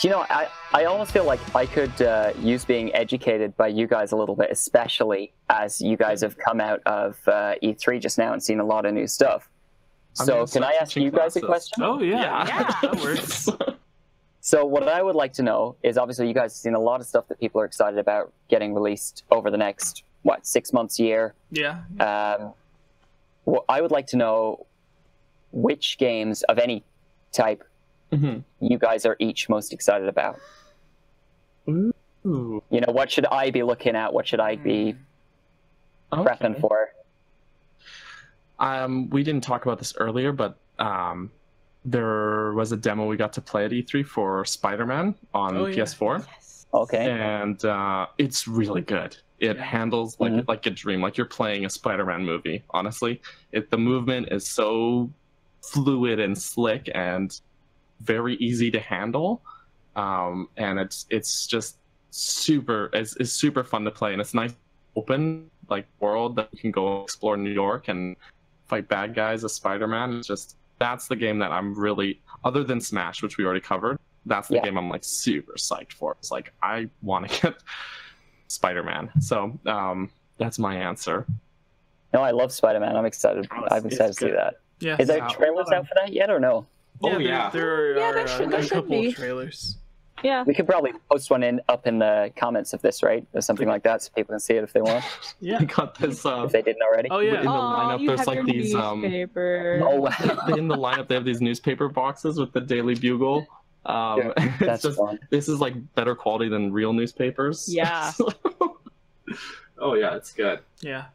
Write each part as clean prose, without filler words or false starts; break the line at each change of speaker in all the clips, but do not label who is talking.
Do you know, I almost feel like I could use being educated by you guys a little bit, especially as you guys have come out of E3 just now and seen a lot of new stuff. So can I ask you guys a question?
Oh, yeah. That works.
So what I would like to know is, obviously you guys have seen a lot of stuff that people are excited about getting released over the next, 6 months, year?
Yeah.
Well, I would like to know which games of any type you guys are each most excited about.
Ooh.
You know, what should I be looking at? What should I be prepping for?
We didn't talk about this earlier, but there was a demo we got to play at E3 for Spider-Man on PS4.
Yes.
Okay.
And it's really good. It handles like a dream, like you're playing a Spider-Man movie, honestly. The movement is so fluid and slick and very easy to handle. And it's just super fun to play, and it's nice open world that you can go explore New York and fight bad guys as Spider-Man. That's the game that I'm really, other than Smash, which we already covered, that's the game I'm super psyched for. It's I want to get Spider-Man. So that's my answer.
No, I love Spider-Man. I'm excited. I'm excited to see that.
Yeah.
Is there trailers out for that yet or no?
There are
there should
a couple
be.
trailers.
Yeah.
We could probably post one up in the comments of this, right? Or something like that, so people can see it if they want.
Yeah.
We got this.
If they didn't already.
Oh yeah.
In the lineup,
you
there's
have your
these.
newspaper.
Oh wow.
In the lineup, they have these newspaper boxes with the Daily Bugle.
That's fun.
This is better quality than real newspapers.
Yeah.
Oh yeah, it's good.
Yeah.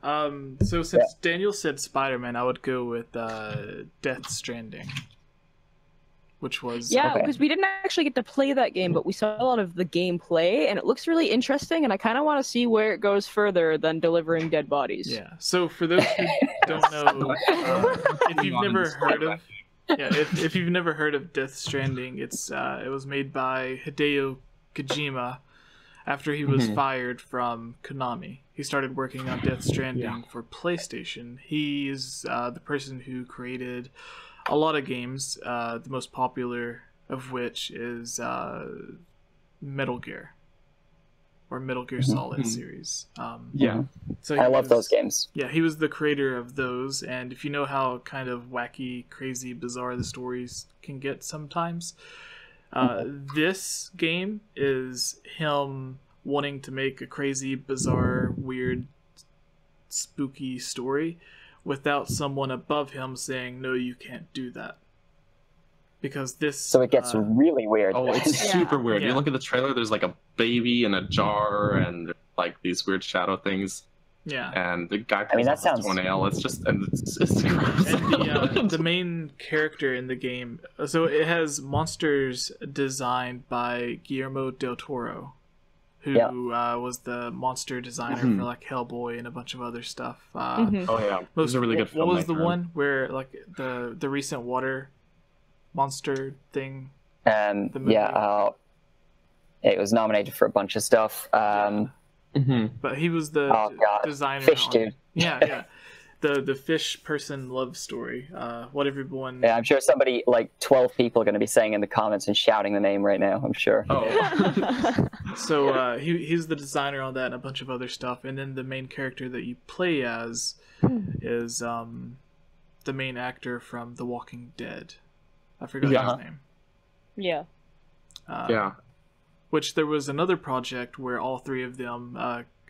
So since Daniel said Spider-Man, I would go with Death Stranding, which was
because we didn't actually get to play that game, but we saw a lot of the gameplay, and it looks really interesting, and I kind of want to see where it goes further than delivering dead bodies.
Yeah. So for those who don't know, if you've never heard of if you've never heard of Death Stranding, it was made by Hideo Kojima after he was fired from Konami. He started working on Death Stranding for PlayStation. He is the person who created a lot of games, the most popular of which is Metal Gear, or Metal Gear Solid series.
So I love those games.
Yeah, he was the creator of those, and if you know how kind of wacky, crazy, bizarre the stories can get sometimes, this game is him wanting to make a crazy, bizarre, weird, spooky story without someone above him saying, no, you can't do that. Because this...
So it gets really weird.
Oh, it's super weird.
Yeah.
You look at the trailer, there's a baby in a jar and these weird shadow things.
Yeah.
And the guy
that sounds...
toenail. It's gross.
And the main character in the game... So it has monsters designed by Guillermo del Toro, who was the monster designer for Hellboy and a bunch of other stuff.
Oh yeah, it was a really good film.
What was the one where the recent water monster thing?
It was nominated for a bunch of stuff.
But he was the designer.
Fish dude.
Yeah. The fish person love story. What everyone.
Yeah, I'm sure somebody 12 people are going to be saying in the comments and shouting the name right now. I'm sure.
Oh.
So he's the designer on that and a bunch of other stuff, and then the main character that you play as is the main actor from The Walking Dead. I forgot his name.
Yeah.
Which there was another project where all three of them,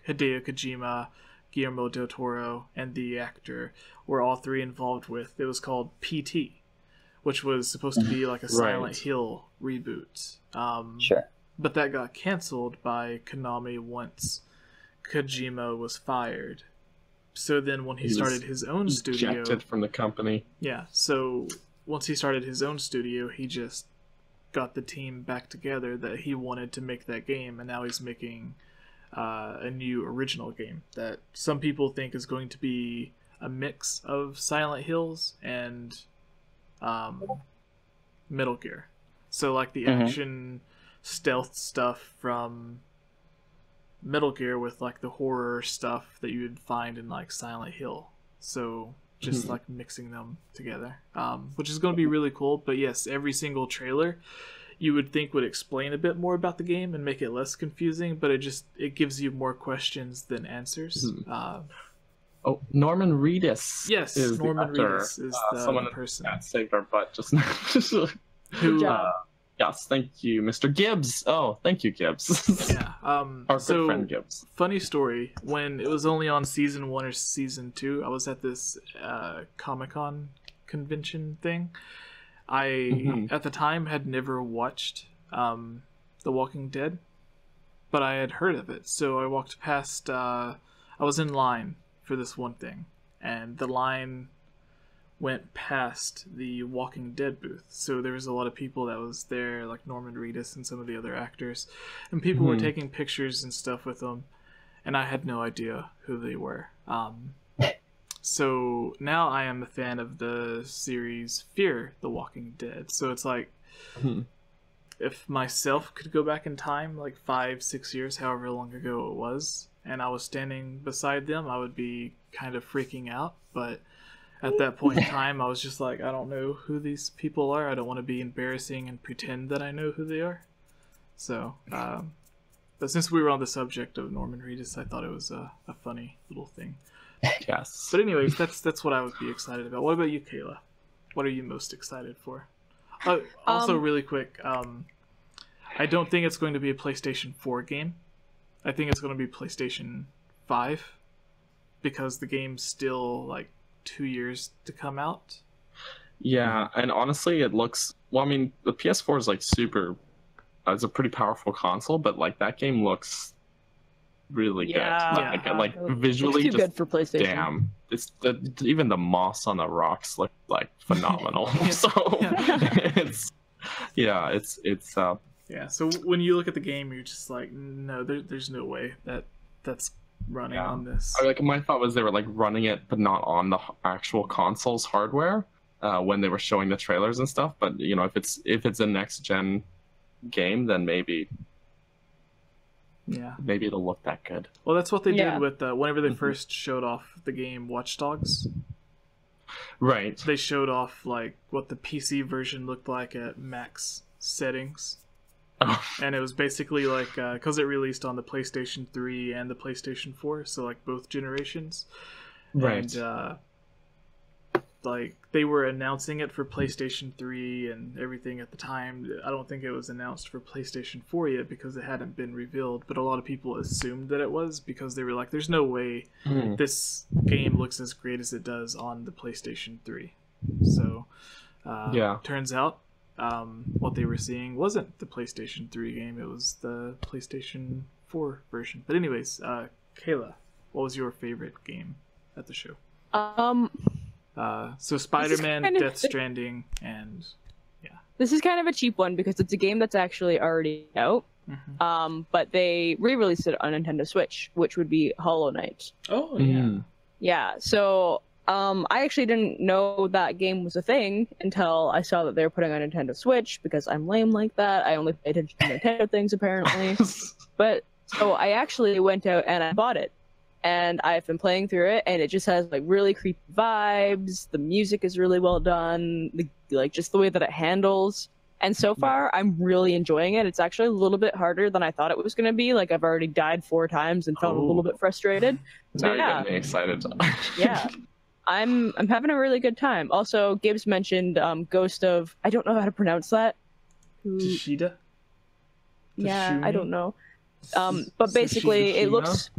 Hideo Kojima, Guillermo del Toro, and the actor, were all three involved with. It was called PT, which was supposed to be a Silent Hill reboot.
Sure.
But that got canceled by Konami once Kojima was fired. So then when he started his own studio...
ejected from the company.
Yeah, so once he started his own studio, he just got the team back together that he wanted to make that game, and now he's making... a new original game that some people think is going to be a mix of Silent Hills and Metal Gear. So the action stealth stuff from Metal Gear with the horror stuff that you would find in Silent Hill. So just mixing them together, which is going to be really cool. But yes, every single trailer you would think would explain a bit more about the game and make it less confusing, but it gives you more questions than answurs.
Norman Reedus.
Yes,
is
Norman Reedus is
someone
the person
that saved our butt just now.
who.
Yes, thank you, Mr. Gibbs. Oh, thank you, Gibbs.
Yeah.
Our good friend Gibbs.
Funny story. When it was only on season 1 or season 2, I was at this Comic-Con convention thing. I at the time had never watched The Walking Dead, but I had heard of it. So I walked past. I was in line for this one thing, and the line went past the Walking Dead booth. So there was a lot of people that was there, like Norman Reedus and some of the other actors, and people were taking pictures and stuff with them, and I had no idea who they were. So now I am a fan of the series Fear the Walking Dead. So it's like, if myself could go back in time, like 5-6 years, however long ago it was, and I was standing beside them, I would be kind of freaking out. But at that point in time, I was just like, I don't know who these people are. I don't want to be embarrassing and pretend that I know who they are. So, but since we were on the subject of Norman Reedus, I thought it was a funny little thing.
Yes.
But anyways, that's what I would be excited about. What about you, Kayla? What are you most excited for? Also, really quick, I don't think it's going to be a PlayStation 4 game. I think it's going to be PlayStation 5, because the game's still like 2 years to come out.
Yeah, and honestly, it looks... Well, I mean, the PS4 is like super... it's a pretty powerful console, but like that game looks really good. Like visually,
it's too good for PlayStation.
Damn, it's even the moss on the rocks look like phenomenal. So it's
yeah. So when you look at the game, you're just like, no, there's no way that's running on this.
Like my thought was they were like running it, but not on the actual console's hardware when they were showing the trailers and stuff. But you know, if it's a next gen game, then maybe it'll look that good.
Well, that's what they did with whenever they first showed off the game Watch Dogs.
Right.
They showed off like what the PC version looked like at max settings. And it was basically like, because it released on the PlayStation 3 and the PlayStation 4, so like both generations.
Right.
And like they were announcing it for PlayStation 3 and everything at the time. I don't think it was announced for PlayStation 4 yet because it hadn't been revealed, but a lot of people assumed that it was because they were like, there's no way this game looks as great as it does on the PlayStation 3. So turns out what they were seeing wasn't the PlayStation 3 game, it was the PlayStation 4 version. But anyways, Kayla, what was your favorite game at the show? So Spider-Man, Death Stranding, and
this is kind of a cheap one because it's a game that's actually already out. But they re-released it on Nintendo Switch, which would be Hollow Knight.
Oh yeah.
Yeah, so I actually didn't know that game was a thing until I saw that they were putting on Nintendo Switch, because I'm lame like that. I only pay attention to Nintendo things, apparently. But so I actually went out and I bought it. And I've been playing through it, and it just has like really creepy vibes. The music is really well done, just the way that it handles. And so far, I'm really enjoying it. It's actually a little bit harder than I thought it was going to be. Like, I've already died 4 times and felt a little bit frustrated.
Now you're getting me excited.
Yeah, I'm having a really good time. Also, Gibbs mentioned Ghost of... I don't know how to pronounce that.
Tsushima?
Yeah, I don't know. But basically, it looks...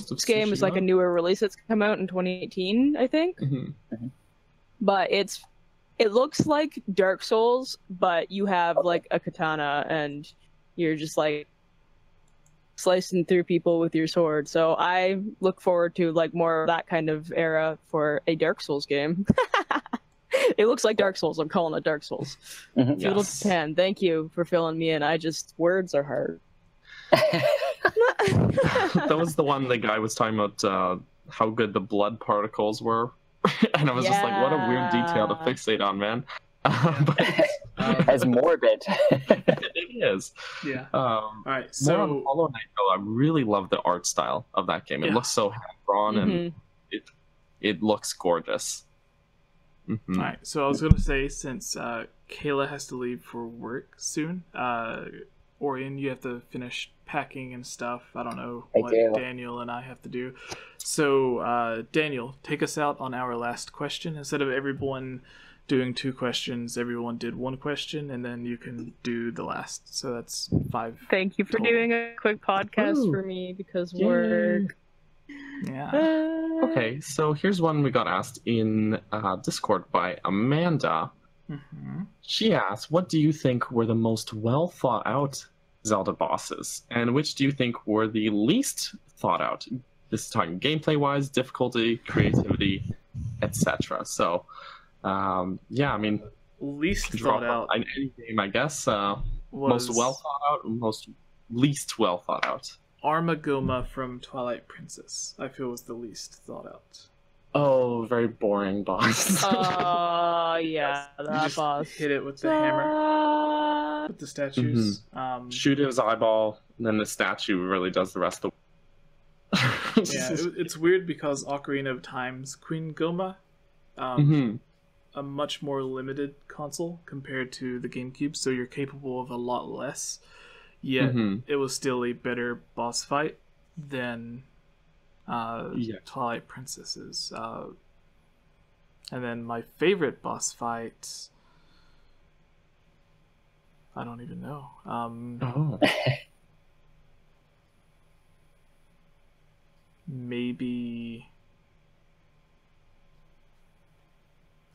This game is like a newer release that's come out in 2018, I think. But it looks like Dark Souls, but you have like a katana and you're just like slicing through people with your sword. So I look forward to like more of that kind of era for a Dark Souls game. It looks like Dark Souls. I'm calling it Dark Souls. Feudal Japan, thank you for filling me in. Words are hard.
That was the one the guy was talking about how good the blood particles were. And I was just like, what a weird detail to fixate on, man.
As morbid.
It is.
Yeah. All right. So
more on Hollow Knight, though, I really love the art style of that game. It looks so hand-drawn and it looks gorgeous.
All right. So I was going to say, since Kayla has to leave for work soon. Orion, you have to finish packing and stuff. I don't know what Daniel and I have to do. So, Daniel, take us out on our last question. Instead of everyone doing 2 questions, everyone did 1 question, and then you can do the last. So that's 5.
Thank you for doing a quick podcast for me, because work.
Yeah.
Okay, so here's one we got asked in Discord by Amanda.
Mm-hmm.
She asked, what do you think were the most well thought out Zelda bosses, and which do you think were the least thought out? This is talking gameplay wise, difficulty, creativity, etc. So yeah, I mean,
least thought out
in any game, I guess. Most well thought out, most least well thought out.
Armagoma from Twilight Princess, I feel, was the least thought out.
Oh, very boring boss.
Yeah, that boss.
Hit it with the hammer, with the statues.
Mm-hmm. Shoot his eyeball, and then the statue really does the rest of the.
Yeah, it's weird because Ocarina of Time's Queen Goma, a much more limited console compared to the GameCube, so you're capable of a lot less. Yet it was still a better boss fight than Twilight Princess's. And then my favorite boss fight, I don't even know. Maybe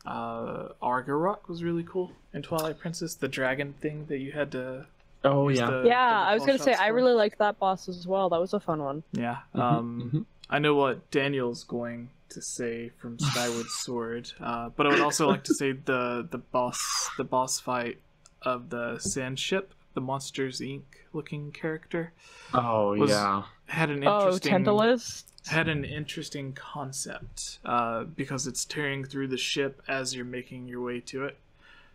Argarok was really cool in Twilight Princess, the dragon thing that you had to
I was gonna say I really liked that boss as well. That was a fun one.
Yeah. I know what Daniel's going to say from Skyward Sword, but I would also like to say the boss fight of the sand ship, the Monsters Inc. looking character. Had an interesting
Tantalus.
Had an interesting concept because it's tearing through the ship as you're making your way to it.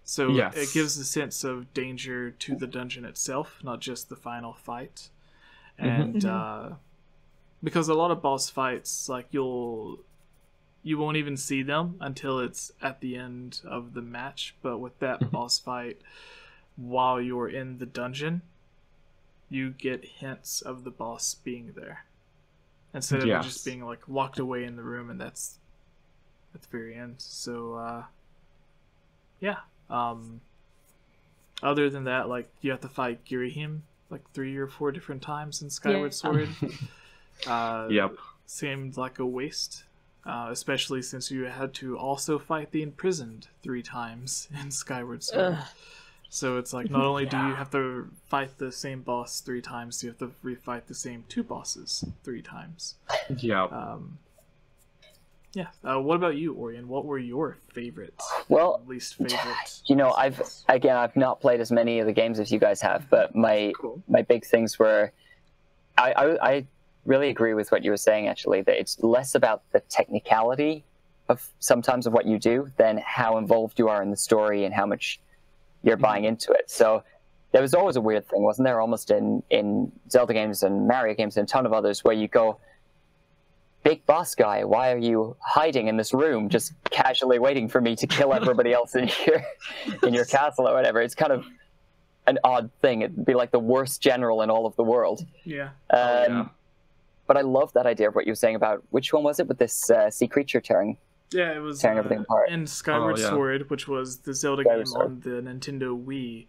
So it gives a sense of danger to the dungeon itself, not just the final fight. And because a lot of boss fights, like you won't even see them until it's at the end of the match. But with that boss fight, while you're in the dungeon, you get hints of the boss being there. Instead of it just being like locked away in the room, and that's at the very end. So other than that, like, you have to fight Girahim like 3 or 4 different times in Skyward Sword. Seemed like a waste, especially since you had to also fight the Imprisoned 3 times in Skyward Sword. So it's like, not only do you have to fight the same boss 3 times, you have to refight the same 2 bosses 3 times. What about you, Orion? What were your favorite, least favorite?
You know, I've not played as many of the games as you guys have, but my big things were, I really agree with what you were saying, actually, that it's less about the technicality of sometimes of what you do than how involved you are in the story and how much you're buying into it. So there was always a weird thing, wasn't there, almost in Zelda games and Mario games and a ton of others, where you go, big boss guy, why are you hiding in this room just casually waiting for me to kill everybody else in your castle or whatever? It's kind of an odd thing. It'd be like the worst general in all of the world. But I love that idea of what you were saying about, which one was it, with this sea creature tearing
it was
everything apart?
In Skyward Sword, which was the Zelda game on the Nintendo Wii.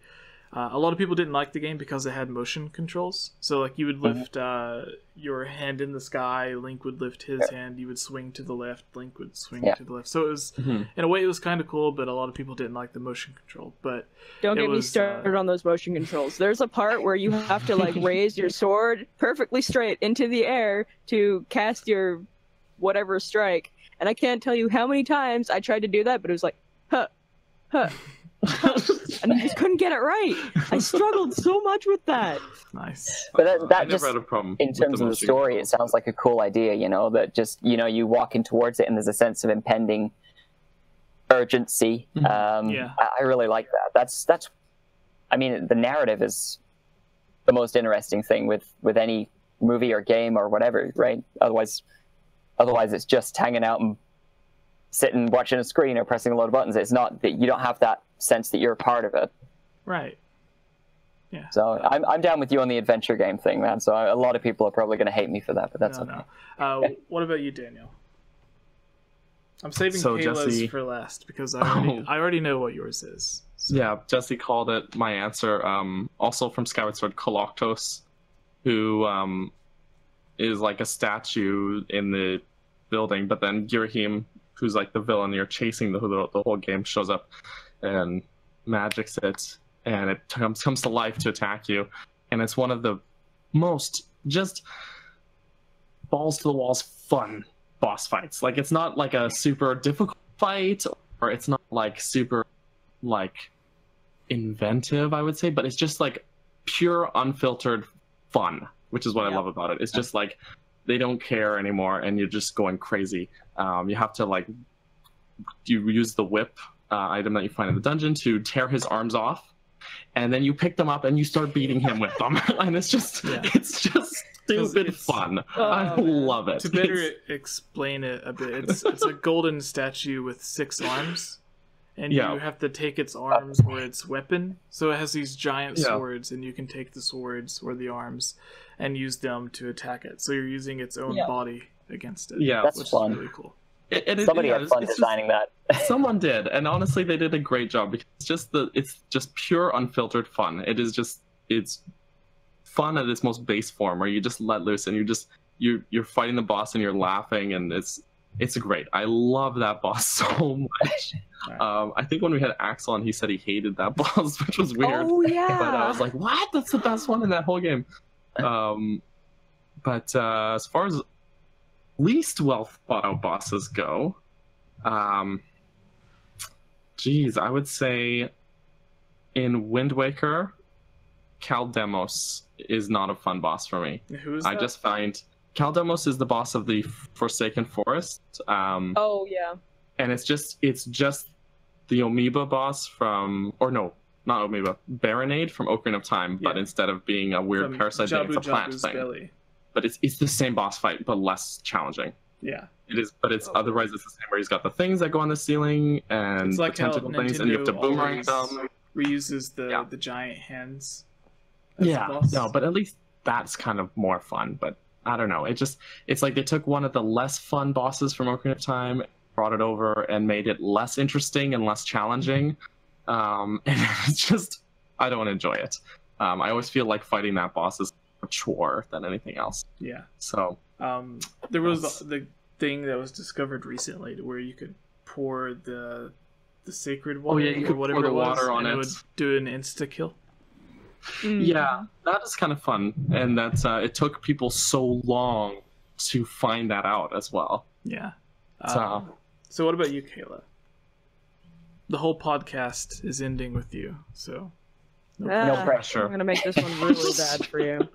A lot of people didn't like the game because it had motion controls. So, like, you would lift your hand in the sky, Link would lift his hand, you would swing to the left, Link would swing to the left. So it was, in a way, it was kind of cool, but a lot of people didn't like the motion control. But
don't get me started on those motion controls. There's a part where you have to, like, raise your sword perfectly straight into the air to cast your whatever strike. And I can't tell you how many times I tried to do that, but it was like, and I just couldn't get it right. I struggled so much with that.
Nice.
But that just, in terms of the story, it sounds like a cool idea, you know, that just, you know, you walk in towards it and there's a sense of impending urgency. I really like that. That's I mean, the narrative is the most interesting thing with any movie or game or whatever, right? Otherwise it's just hanging out and sitting watching a screen or pressing a lot of buttons. It's not that you don't have that sense that you're a part of it.
Right. Yeah.
So I'm down with you on the adventure game thing, man. So a lot of people are probably going to hate me for that, but that's okay.
No. What about you, Daniel? I'm saving Kayla's
Jesse...
for last because I already know what yours is. So.
Yeah, Jesse called it my answer. Also from Skyward Sword, Koloktos, who is like a statue in the building, but then Girahim, who's like the villain you're chasing the whole game, shows up and magics it, and it comes to life to attack you. And it's one of the most just balls to the walls fun boss fights. Like, it's not like a super difficult fight, or it's not like super like inventive, I would say, but it's just like pure unfiltered fun, which is what I love about it. It's just like they don't care anymore, and you're just going crazy. You have to like you use the whip item that you find in the dungeon to tear his arms off, and then you pick them up and you start beating him with them. And it's just stupid fun. I love it.
To better explain it a bit, it's a golden statue with 6 arms, and you have to take its arms or its weapon. So it has these giant swords, and you can take the swords or the arms and use them to attack it. So you're using its own body against it.
Yeah, that's fun.
Is really cool.
Somebody had fun designing that.
Someone did, and honestly, they did a great job, because it's just pure unfiltered fun. It's fun at its most base form, where you just let loose and you're fighting the boss and you're laughing, and it's great. I love that boss so much. I think when we had Axel on, he said he hated that boss, which was weird.
Oh yeah.
But I was like, what? That's the best one in that whole game. But as far as least well thought out bosses go, I would say in Wind Waker, Kaldemos is not a fun boss for me.
Who is that?
I just find Kaldemos is the boss of the Forsaken Forest.
Oh yeah.
And it's just the Amoeba boss from, or no, not Amoeba, Baronade from Ocarina of Time, but instead of being a weird parasite thing, it's a plant thing. Belly. But it's the same boss fight, but less challenging.
Yeah.
It is, but it's otherwise it's the same, where he's got the things that go on the ceiling and
it's like
the tentacle things, and you have to boomerang them.
Reuses the giant hands.
No, but at least that's kind of more fun. But I don't know. It's like they took one of the less fun bosses from Ocarina of Time, brought it over, and made it less interesting and less challenging. And it's just, I don't enjoy it. I always feel like fighting that boss is a chore than anything else.
Yeah.
So
there was the thing that was discovered recently where you could pour the sacred water,
you could
whatever
pour the
it was,
water on
and
it.
it would do an insta kill.
Yeah, that is kind of fun, and that's it took people so long to find that out as well.
Yeah. So what about you, Kayla? The whole podcast is ending with you, so
no pressure.
I'm gonna make this one really bad for you.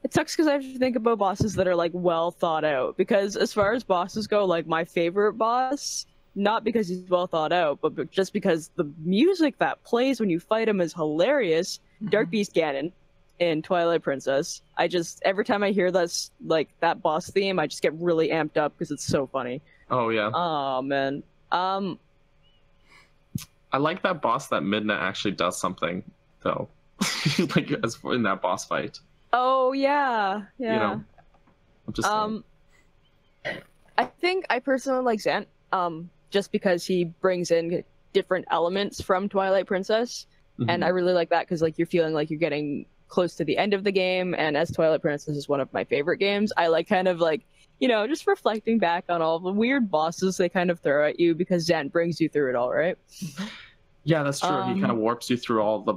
It sucks because I have to think about bosses that are like well thought out. Because as far as bosses go, like my favorite boss, not because he's well thought out, but just because the music that plays when you fight him is hilarious. Dark Beast Ganon in Twilight Princess. Every time I hear this, like that boss theme, I just get really amped up because it's so funny.
Oh yeah.
Oh man.
I like that boss that Midna actually does something though, like as in that boss fight.
Oh yeah, yeah.
You know, I'm just saying.
I think I personally like Zant, just because he brings in different elements from Twilight Princess, and I really like that because like you're feeling like you're getting close to the end of the game, and as Twilight Princess is one of my favorite games, I like kind of like, you know, just reflecting back on all the weird bosses they kind of throw at you because Zant brings you through it all, right?
Yeah, that's true. He kind of warps you through all the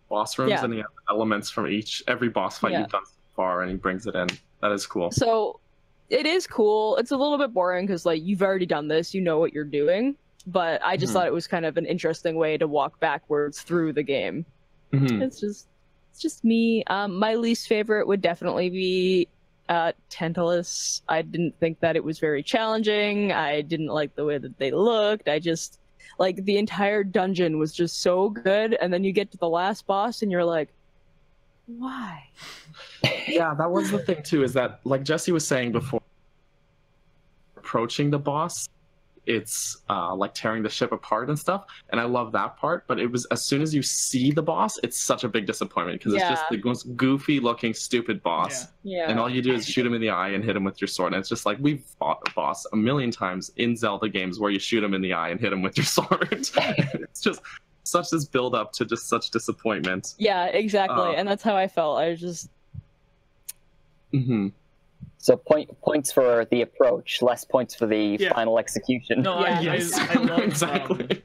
boss rooms, and he has elements from every boss fight you've done so far, and he brings it in. That is cool.
So it is cool. It's a little bit boring because like you've already done this, you know what you're doing, but I just thought it was kind of an interesting way to walk backwards through the game. It's just me. My least favorite would definitely be Tantalus. I didn't think that it was very challenging. I didn't like the way that they looked. I just like the entire dungeon was just so good, and then you get to the last boss and you're like, why?
Yeah, that was the thing too, is that like Jesse was saying before, approaching the boss, it's like tearing the ship apart and stuff, and I love that part. But it was, as soon as you see the boss, it's such a big disappointment, because it's just the most goofy looking stupid boss, and all you do is shoot him in the eye and hit him with your sword. And it's just like, we've fought a boss a million times in Zelda games where you shoot him in the eye and hit him with your sword. It's just such this build up to just such disappointment.
Yeah, exactly. And that's how I felt. I was just
So points for the approach, less points for the final execution.
No, I love
exactly.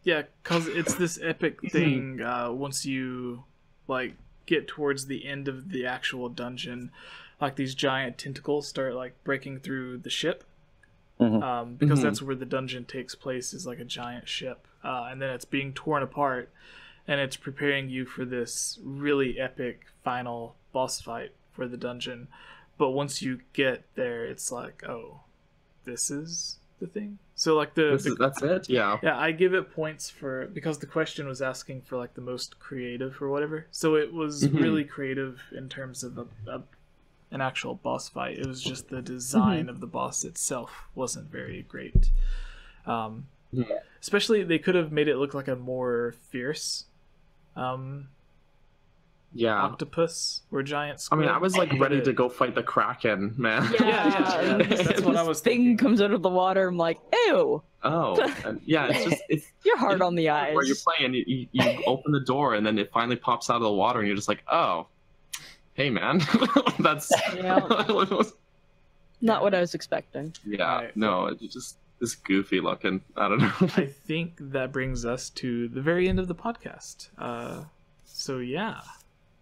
Because it's this epic thing. Once you like get towards the end of the actual dungeon, like these giant tentacles start like breaking through the ship. Because that's where the dungeon takes place, is like a giant ship, and then it's being torn apart, and it's preparing you for this really epic final boss fight for the dungeon. But once you get there, it's like, oh, this is the thing. So like that's
it. Yeah,
I give it points for, because the question was asking for like the most creative or whatever. So it was really creative in terms of an actual boss fight. It was just the design of the boss itself wasn't very great. Especially, they could have made it look like a more fierce octopus or giant squid.
I mean, I was like ready to go fight the Kraken, man.
Yeah. That's what I was thinking.
Comes out of the water, I'm like, ew.
Oh, it's
you're hard on the eyes.
Where you're playing, you open the door, and then it finally pops out of the water, and you're just like, oh, hey, man. That's
not what I was expecting.
No, it's just this goofy looking. I don't know.
I think that brings us to the very end of the podcast. So yeah,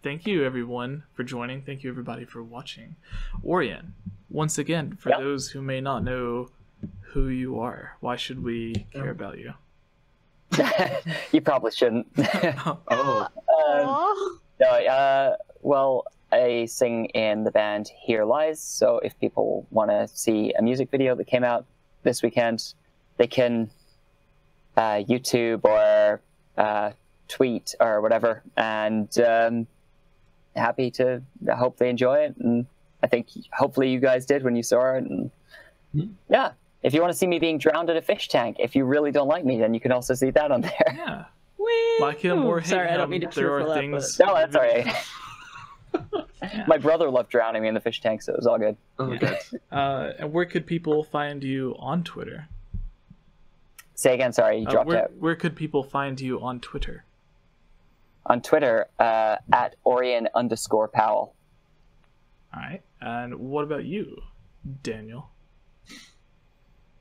thank you everyone for joining. Thank you everybody for watching. Orion, once again, for those who may not know who you are, why should we care about you?
You probably shouldn't. Well, I sing in the band Here Lies, so if people want to see a music video that came out this weekend, they can YouTube or tweet or whatever, and happy to hope they enjoy it, and I think hopefully you guys did when you saw it. And if you want to see me being drowned in a fish tank, if you really don't like me, then you can also see that on there.
Like him or hate
Sorry,
him,
I don't mean to
there are things.
No, that's all right. My brother loved drowning me in the fish tank, so it was all good.
And where could people find you on Twitter?
Say again, sorry, you dropped out.
Where could people find you on Twitter?
On Twitter, at Orion_Powell.
All right. And what about you, Daniel?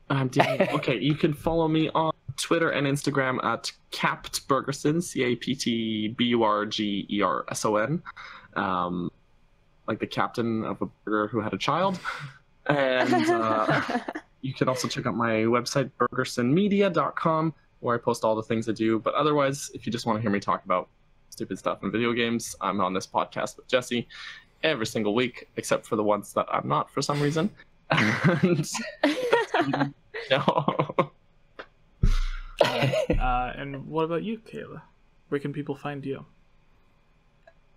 I'm Daniel. Okay, you can follow me on Twitter and Instagram at CaptBurgerson, CaptBurgerson, like the captain of a burger who had a child. And you can also check out my website, burgersonmedia.com, where I post all the things I do. But otherwise, if you just want to hear me talk about stupid stuff in video games, I'm on this podcast with Jesse every single week, except for the ones that I'm not for some reason. And
and what about you, Kayla? Where can people find you?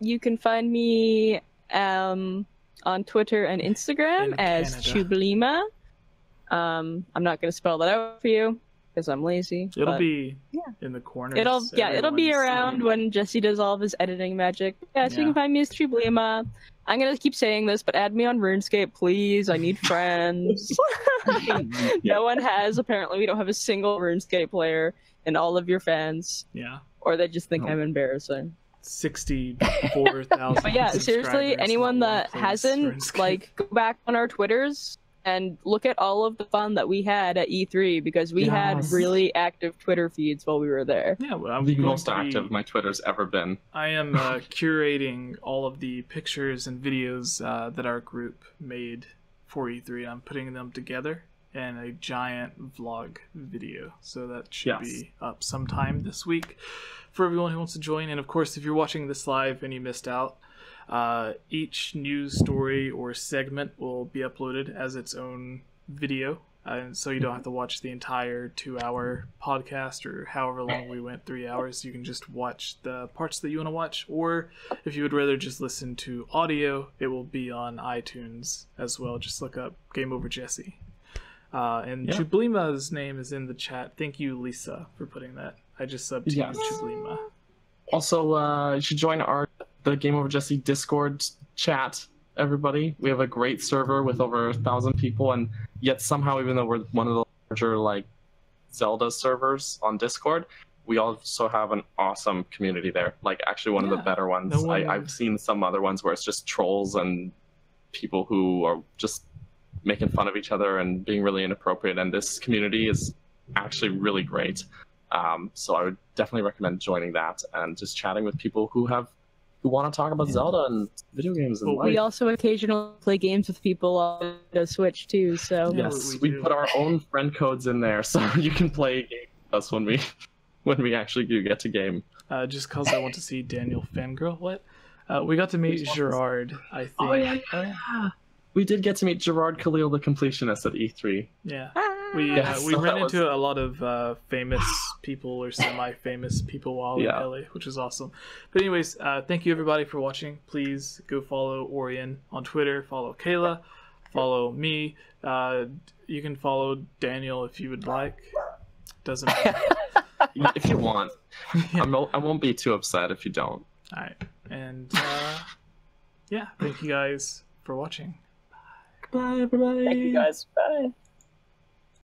You can find me on Twitter and Instagram as Chublima. I'm not going to spell that out for you because I'm lazy.
It'll be in the corner.
It'll be around when Jesse does all of his editing magic. So you can find me as Chublima. I'm going to keep saying this, but add me on RuneScape, please. I need friends. No one has. Apparently, we don't have a single RuneScape player in all of your fans.
Yeah.
Or they just think I'm embarrassing.
64,000.
But yeah, seriously, anyone that hasn't, like, go back on our Twitters and look at all of the fun that we had at E3, because we had really active Twitter feeds while we were there.
Yeah, well, I'm
the most active my Twitter's ever been.
I am curating all of the pictures and videos that our group made for E3. I'm putting them together in a giant vlog video, so that should be up sometime this week for everyone who wants to join. And of course, if you're watching this live and you missed out, each news story or segment will be uploaded as its own video, and so you don't have to watch the entire 2-hour podcast or however long we went, 3 hours. You can just watch the parts that you want to watch, or if you would rather just listen to audio, it will be on iTunes as well. Just look up GameOverJesse. And Chublema's name is in the chat. Thank you, Lisa, for putting that. I just subbed to you, Chublema.
Also, you should join the GameOverJesse Discord chat, everybody. We have a great server with over 1,000 people, and yet somehow, even though we're one of the larger Zelda servers on Discord, we also have an awesome community there. Actually one of the better ones. I've seen some other ones where it's just trolls and people who are just making fun of each other and being really inappropriate, and this community is actually really great. So I would definitely recommend joining that and just chatting with people who want to talk about Zelda and video games and life.
We also occasionally play games with people on the Switch too, so...
Yes, we put our own friend codes in there, so you can play games with us when we actually do get to game.
Just because I want to see Daniel fangirl. What? We got to meet Gerard, I think.
Oh, yeah. We did get to meet Gerard Khalil, the completionist, at E3.
Yeah. We ran into a lot of famous people or semi-famous people while in LA, which is awesome. But anyways, thank you everybody for watching. Please go follow Orion on Twitter, follow Kayla, follow me. You can follow Daniel if you would like. Doesn't matter.
If you want. I won't be too upset if you don't.
Alright. And thank you guys for watching.
Bye, everybody.
Thank you guys. Bye.